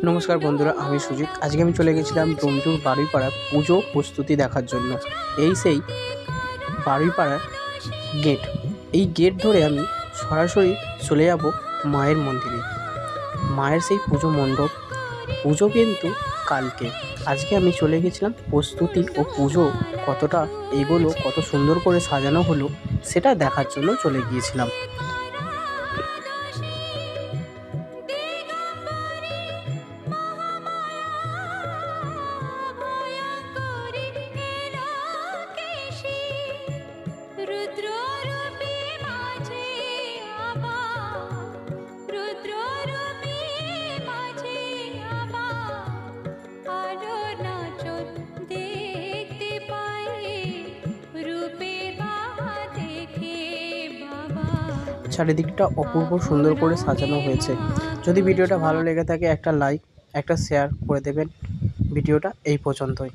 নমস্কার বন্ধুরা, আমি সুজিত। আজকে আমি চলে গেছিলাম ডোমজুর বারুইপাড়া পুজো প্রস্তুতি দেখার জন্য। এই সেই বারুইপাড়ার গেট। এই গেট ধরে আমি সরাসরি চলে যাব মায়ের মন্দিরে। মায়ের সেই পুজো মণ্ডপ। পুজো কিন্তু কালকে। আজকে আমি চলে গেছিলাম প্রস্তুতি ও পুজো কতটা এগোলো, কত সুন্দর করে সাজানো হলো সেটা দেখার জন্য চলে গিয়েছিলাম। চারিদিকটা অপূর্ব সুন্দর করে সাজানো হয়েছে। যদি ভিডিওটা ভালো লেগে থাকে একটা লাইক, একটা শেয়ার করে দেবেন। ভিডিওটা এই পর্যন্তই।